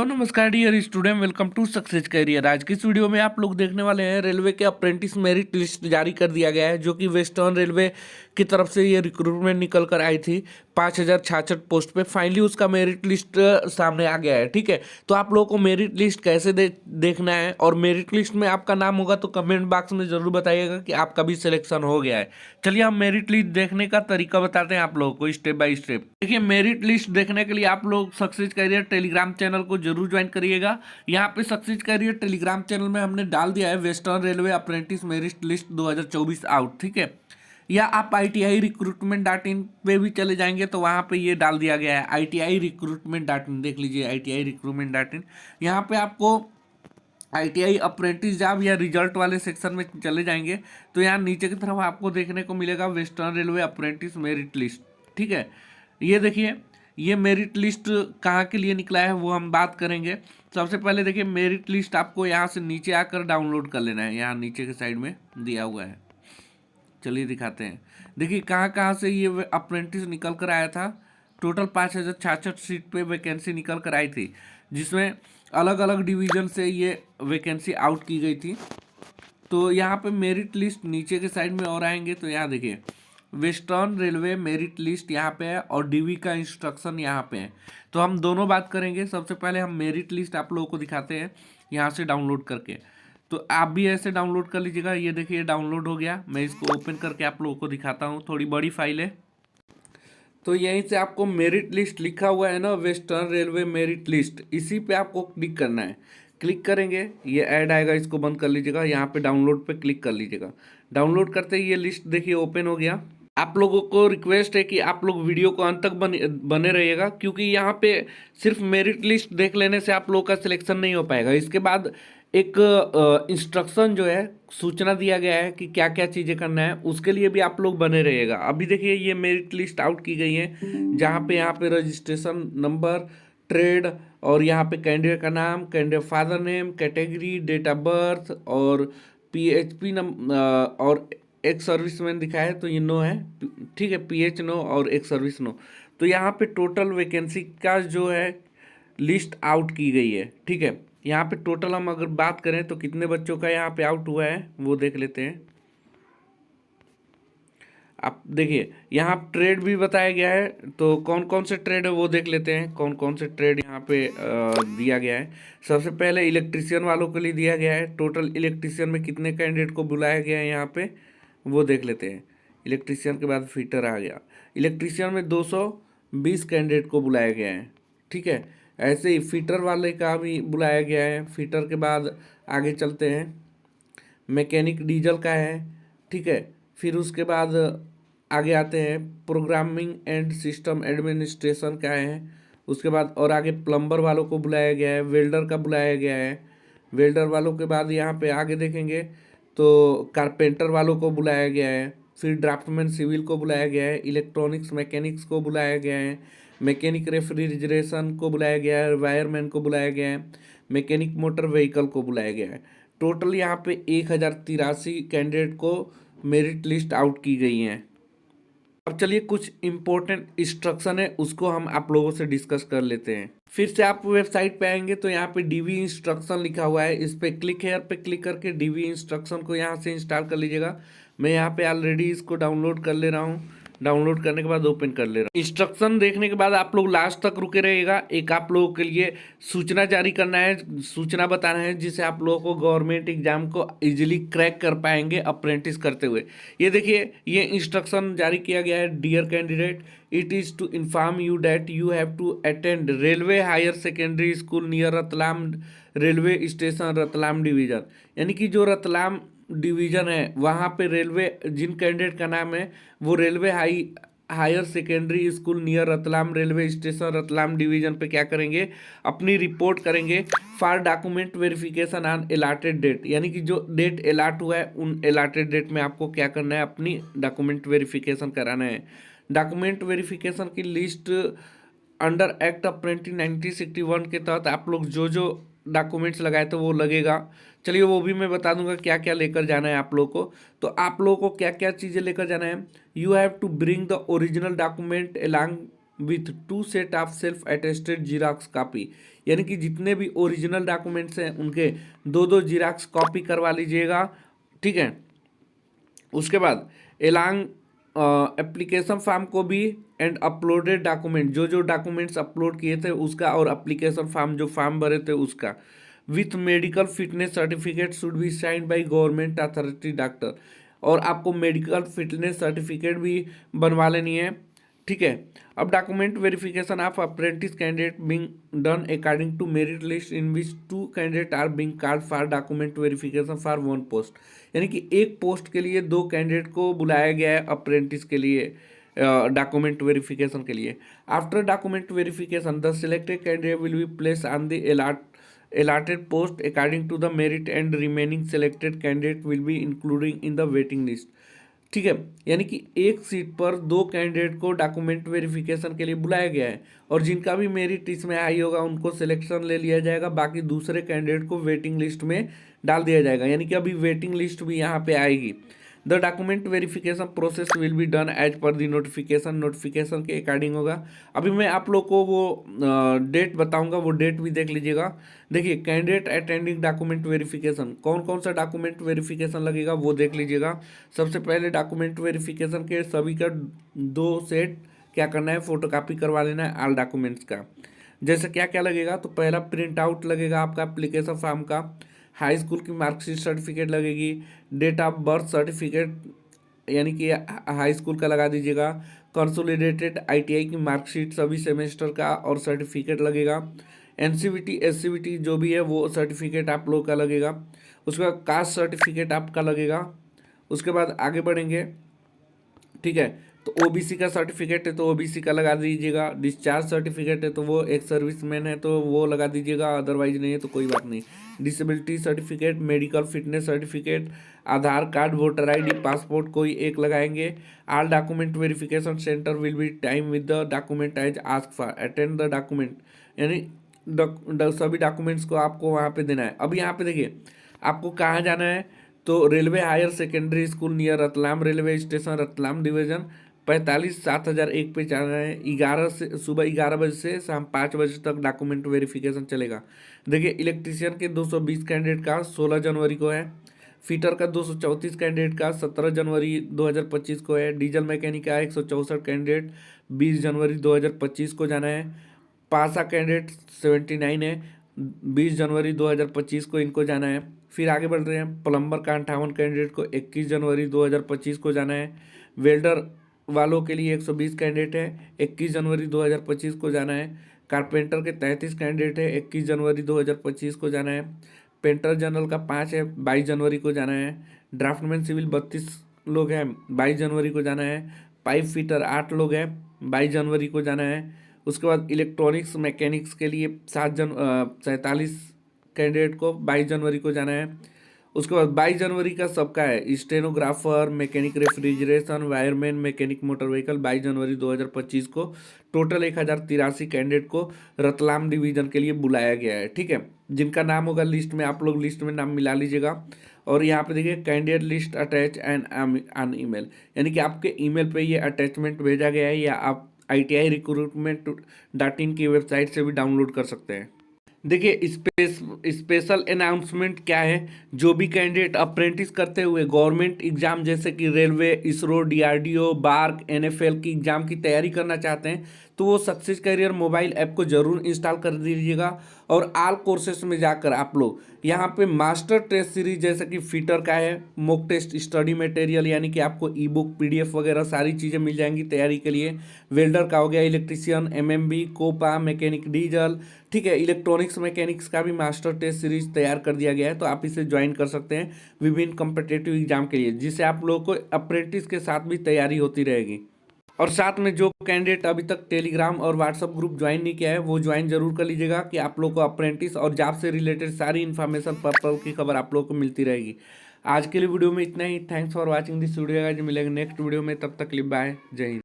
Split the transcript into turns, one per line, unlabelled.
तो नमस्कार dear student, welcome to success career. आज की इस वीडियो में आप लोग देखने वाले हैं रेलवे के अप्रेंटिस मेरिट लिस्ट जारी कर दिया गया है, जो कि वेस्टर्न रेलवे की तरफ से ये रिक्रूटमेंट निकल कर आई थी 5066 पोस्ट पे। फाइनली उसका मेरिट लिस्ट सामने आ गया है। ठीक है, तो आप लोगों को मेरिट लिस्ट कैसे देखना है और मेरिट लिस्ट में आपका नाम होगा तो कमेंट बॉक्स में जरूर बताइएगा कि आपका भी सिलेक्शन हो गया है। चलिए हम मेरिट लिस्ट देखने का तरीका बताते हैं आप लोगों को स्टेप बाय स्टेप। देखिए, मेरिट लिस्ट देखने के लिए आप लोग सक्सेस करियर टेलीग्राम चैनल को जरूर ज्वाइन करिएगा। यहाँ पे सक्सेस करियर टेलीग्राम चैनल में हमने डाल दिया है western railway apprentice merit list 2024 out. ठीक है, या आप ITI recruitment.in पे भी चले जाएंगे तो वहाँ पे ये डाल दिया गया है ITI recruitment.in। देख लीजिए ITI recruitment.in। यहाँ पे आपको ITI अप्रेंटिस जॉब या रिजल्ट वाले सेक्शन में चले जाएंगे तो यहाँ नीचे की तरफ आपको देखने को मिलेगा western railway apprentice merit list. ठीक है, ये देखिए, ये मेरिट लिस्ट कहाँ के लिए निकला है वो हम बात करेंगे। सबसे पहले देखिए, मेरिट लिस्ट आपको यहाँ से नीचे आकर डाउनलोड कर लेना है। यहाँ नीचे के साइड में दिया हुआ है, चलिए दिखाते हैं। देखिए कहाँ कहाँ से ये अप्रेंटिस निकल कर आया था। टोटल 5066 सीट पे वैकेंसी निकल कर आई थी, जिसमें अलग अलग डिवीज़न से ये वैकेंसी आउट की गई थी। तो यहाँ पे मेरिट लिस्ट नीचे के साइड में और आएंगे तो यहाँ देखिए वेस्टर्न रेलवे मेरिट लिस्ट यहाँ पे है और DV का इंस्ट्रक्शन यहाँ पे है। तो हम दोनों बात करेंगे। सबसे पहले हम मेरिट लिस्ट आप लोगों को दिखाते हैं यहाँ से डाउनलोड करके। तो आप भी ऐसे डाउनलोड कर लीजिएगा। ये देखिए डाउनलोड हो गया। मैं इसको ओपन करके आप लोगों को दिखाता हूँ, थोड़ी बड़ी फाइल है। तो यहीं से आपको मेरिट लिस्ट लिखा हुआ है ना, वेस्टर्न रेलवे मेरिट लिस्ट, इसी पे आपको क्लिक करना है। क्लिक करेंगे ये ऐड आएगा, इसको बंद कर लीजिएगा। यहाँ पे डाउनलोड पे क्लिक कर लीजिएगा। डाउनलोड करते ही ये लिस्ट देखिए ओपन हो गया। आप लोगों को रिक्वेस्ट है कि आप लोग वीडियो को अंत तक बने रहिएगा, क्योंकि यहाँ पे सिर्फ मेरिट लिस्ट देख लेने से आप लोगों का सिलेक्शन नहीं हो पाएगा। इसके बाद एक इंस्ट्रक्शन जो है, सूचना दिया गया है कि क्या क्या चीज़ें करना है, उसके लिए भी आप लोग बने रहिएगा। अभी देखिए ये मेरिट लिस्ट आउट की गई है, जहाँ पे यहाँ पे रजिस्ट्रेशन नंबर, ट्रेड, और यहाँ पे कैंडिडेट का नाम, candidate father name, category, date of birth और PHP और एक सर्विसमैन दिखा है तो ये नो है। ठीक है, PH नो और एक सर्विस नो। तो यहाँ पे टोटल वैकेंसी का जो है लिस्ट आउट की गई है। ठीक है, यहाँ पे टोटल हम अगर बात करें तो कितने बच्चों का यहाँ पे आउट हुआ है वो देख लेते हैं। आप देखिए यहाँ ट्रेड भी बताया गया है, तो कौन कौन से ट्रेड है वो देख लेते हैं। कौन कौन से ट्रेड यहाँ पे दिया गया है। सबसे पहले इलेक्ट्रीशियन वालों के लिए दिया गया है। टोटल इलेक्ट्रीशियन में कितने कैंडिडेट को बुलाया गया है यहाँ पे वो देख लेते हैं। इलेक्ट्रीशियन के बाद फिटर आ गया। इलेक्ट्रीशियन में 220 कैंडिडेट को बुलाया गया है। ठीक है, ऐसे ही फिटर वाले का भी बुलाया गया है। फिटर के बाद आगे चलते हैं, मैकेनिक डीजल का है। ठीक है, फिर उसके बाद आगे आते हैं प्रोग्रामिंग एंड सिस्टम एडमिनिस्ट्रेशन का है। उसके बाद और आगे प्लम्बर वालों को बुलाया गया है, वेल्डर का बुलाया गया है। वेल्डर वालों के बाद यहाँ पे आगे देखेंगे तो कारपेंटर वालों को बुलाया गया है। फिर ड्राफ्टमैन सिविल को बुलाया गया है। इलेक्ट्रॉनिक्स मैकेनिक्स को बुलाया गया है। मैकेनिक रेफ्रिजरेशन को बुलाया गया है। वायरमैन को बुलाया गया है। मैकेनिक मोटर व्हीकल को बुलाया गया है। टोटल यहाँ पे 1083 कैंडिडेट को मेरिट लिस्ट आउट की गई हैं। अब चलिए कुछ इम्पोर्टेंट इंस्ट्रक्शन है उसको हम आप लोगों से डिस्कस कर लेते हैं। फिर से आप वेबसाइट पे आएंगे तो यहाँ पे DV इंस्ट्रक्शन लिखा हुआ है, इस पे क्लिक हेयर पे क्लिक करके DV इंस्ट्रक्शन को यहाँ से इंस्टॉल कर लीजिएगा। मैं यहाँ पे ऑलरेडी इसको डाउनलोड कर ले रहा हूँ। डाउनलोड करने के बाद ओपन कर ले रहा हूँ। इंस्ट्रक्शन देखने के बाद आप लोग लास्ट तक रुके रहिएगा। एक आप लोगों के लिए सूचना जारी करना है, सूचना बताना है, जिससे आप लोगों को गवर्नमेंट एग्जाम को इजीली क्रैक कर पाएंगे अप्रेंटिस करते हुए। ये देखिए ये इंस्ट्रक्शन जारी किया गया है। Dear candidate, it is to inform you that you have to attend railway higher secondary school near Ratlam railway station Ratlam division. यानी कि जो रतलाम डिवीज़न है वहाँ पे रेलवे, जिन कैंडिडेट का नाम है वो railway higher secondary school near Ratlam railway station Ratlam division पे क्या करेंगे, अपनी रिपोर्ट करेंगे for document verification on allotted date. यानी कि जो डेट अलाट हुआ है उन अलाटेड डेट में आपको क्या करना है, अपनी डॉक्यूमेंट वेरिफिकेशन कराना है। डॉक्यूमेंट वेरिफिकेशन की लिस्ट अंडर एक्ट ऑफ 1961 के तहत आप लोग जो जो डॉक्यूमेंट्स लगाए थे वो लगेगा। चलिए वो भी मैं बता दूंगा क्या क्या लेकर जाना है आप लोग को। तो आप लोगों को क्या क्या चीज़ें लेकर जाना है। You have to bring the original document along with 2 set of self attested xerox copy, यानी कि जितने भी ओरिजिनल डॉक्यूमेंट्स हैं उनके 2 जीराक्स कॉपी करवा लीजिएगा। ठीक है, उसके बाद एलांग एप्लीकेशन फॉर्म को भी एंड अपलोडेड डॉक्यूमेंट, जो डॉक्यूमेंट्स अपलोड किए थे उसका और एप्लीकेशन फॉर्म जो फॉर्म भरे थे उसका, with medical fitness certificate should be signed by government authority doctor, और आपको मेडिकल फिटनेस सर्टिफिकेट भी बनवा लेनी है। ठीक है, अब document verification of apprentice candidate being done according to merit list in which 2 candidate are being called for document verification for 1 post, यानी कि एक पोस्ट के लिए 2 कैंडिडेट को बुलाया गया है अप्रेंटिस के लिए डॉक्यूमेंट वेरिफिकेशन के लिए। After document verification the selected candidate will be place on the allotted post according to the merit and remaining selected candidate will be including in the waiting list। ठीक है, यानी कि एक seat पर 2 candidate को document verification के लिए बुलाया गया है और जिनका भी मेरिट इसमें आई होगा उनको सिलेक्शन ले लिया जाएगा, बाकी दूसरे कैंडिडेट को वेटिंग लिस्ट में डाल दिया जाएगा, यानी कि अभी वेटिंग लिस्ट भी यहाँ पे आएगी। The document verification process will be done as per the notification के अकॉर्डिंग होगा। अभी मैं आप लोग को वो डेट बताऊंगा, वो डेट भी देख लीजिएगा। देखिए, कैंडिडेट अटेंडिंग डॉक्यूमेंट वेरिफिकेशन, कौन कौन सा डॉक्यूमेंट वेरिफिकेशन लगेगा वो देख लीजिएगा। सबसे पहले डॉक्यूमेंट वेरिफिकेशन के सभी का 2 सेट क्या करना है, फोटोकॉपी करवा लेना है ऑल डॉक्यूमेंट्स का। जैसे क्या क्या लगेगा, तो पहला प्रिंट आउट लगेगा आपका एप्लीकेशन फॉर्म का, हाई स्कूल की मार्कशीट सर्टिफिकेट लगेगी, डेट ऑफ बर्थ सर्टिफिकेट यानी कि हाई स्कूल का लगा दीजिएगा, कंसोलिडेटेड आईटीआई की मार्कशीट सभी सेमेस्टर का और सर्टिफिकेट लगेगा, एनसीवीटी एससीवीटी जो भी है वो सर्टिफिकेट आप लोग का लगेगा, उसके बाद कास्ट सर्टिफिकेट आपका लगेगा। उसके बाद आगे बढ़ेंगे। ठीक है, तो ओबीसी का सर्टिफिकेट है तो ओबीसी का लगा दीजिएगा, डिस्चार्ज सर्टिफिकेट है तो वो एक सर्विसमैन है तो वो लगा दीजिएगा, अदरवाइज नहीं है तो कोई बात नहीं। Disability certificate, medical fitness certificate, Aadhaar card, voter ID, passport कोई एक लगाएंगे। All document verification centre will be time with the document as ask for attend the document, यानी सभी डॉक्यूमेंट्स को आपको वहाँ पे देना है। अब यहाँ पे देखिए आपको कहाँ जाना है, तो railway higher secondary school near Ratlam railway station Ratlam division 45/7001 पे जाना है। 11 से सुबह 11 बजे से शाम 5 बजे तक डॉक्यूमेंट वेरिफिकेशन चलेगा। देखिए, इलेक्ट्रीशियन के 220 कैंडिडेट का 16 जनवरी को है, फिटर का 234 कैंडिडेट का 17 जनवरी 2025 को है, डीजल मैकेनिक का 164 कैंडिडेट 20 जनवरी 2025 को जाना है, पासा कैंडिडेट 79 है 20 जनवरी 2025 को इनको जाना है। फिर आगे बढ़ रहे हैं, प्लम्बर का 58 कैंडिडेट को 21 जनवरी 2025 को जाना है, वेल्डर वालों के लिए 120 कैंडिडेट है 21 जनवरी 2025 को जाना है, कारपेंटर के 33 कैंडिडेट है 21 जनवरी 2025 को जाना है, पेंटर जनरल का 5 है 22 जनवरी को जाना है, ड्राफ्टमैन सिविल 32 लोग हैं 22 जनवरी को जाना है, पाइप फिटर 8 लोग हैं 22 जनवरी को जाना है। उसके बाद इलेक्ट्रॉनिक्स मैकेनिक्स के लिए 47 कैंडिडेट को 22 जनवरी को जाना है। उसके बाद 22 जनवरी का सबका है, stenographer, mechanic refrigeration, wireman, mechanic motor vehicle 22 जनवरी 2025 को टोटल 1083 कैंडिडेट को रतलाम डिवीजन के लिए बुलाया गया है। ठीक है, जिनका नाम होगा लिस्ट में, आप लोग लिस्ट में नाम मिला लीजिएगा। और यहाँ पे देखिए candidate list attach and on email, यानी कि आपके ईमेल पे ये अटैचमेंट भेजा गया है या आप ITI recruitment.in की वेबसाइट से भी डाउनलोड कर सकते हैं। देखिए, स्पेशल अनाउंसमेंट क्या है, जो भी कैंडिडेट अप्रेंटिस करते हुए गवर्नमेंट एग्जाम जैसे कि railway, ISRO, DRDO, BARC, NFL की एग्जाम की तैयारी करना चाहते हैं तो वो सक्सेस करियर मोबाइल ऐप को जरूर इंस्टॉल कर दीजिएगा। और ऑल कोर्सेस में जाकर आप लोग यहाँ पे मास्टर टेस्ट सीरीज जैसे कि फिटर का है, मॉक टेस्ट स्टडी मटेरियल यानी कि आपको ई-बुक PDF वगैरह सारी चीज़ें मिल जाएंगी तैयारी के लिए। वेल्डर का हो गया, electrician, MMB, COPA, mechanic diesel, ठीक है, इलेक्ट्रॉनिक्स मैकेनिक्स का भी मास्टर टेस्ट सीरीज तैयार कर दिया गया है, तो आप इसे ज्वाइन कर सकते हैं विभिन्न कॉम्पिटिटिव एग्जाम के लिए, जिससे आप लोगों को अप्रेंटिस के साथ भी तैयारी होती रहेगी। और साथ में जो कैंडिडेट अभी तक टेलीग्राम और व्हाट्सअप ग्रुप ज्वाइन नहीं किया है वो ज्वाइन जरूर कर लीजिएगा कि आप लोग को अप्रेंटिस और जॉब से रिलेटेड सारी इन्फॉर्मेशन पर्पल की खबर आप लोग को मिलती रहेगी। आज के लिए वीडियो में इतना ही। Thanks for watching this video. आज मिलेंगे नेक्स्ट वीडियो में, तब तक के लिए बाय, जय हिंद।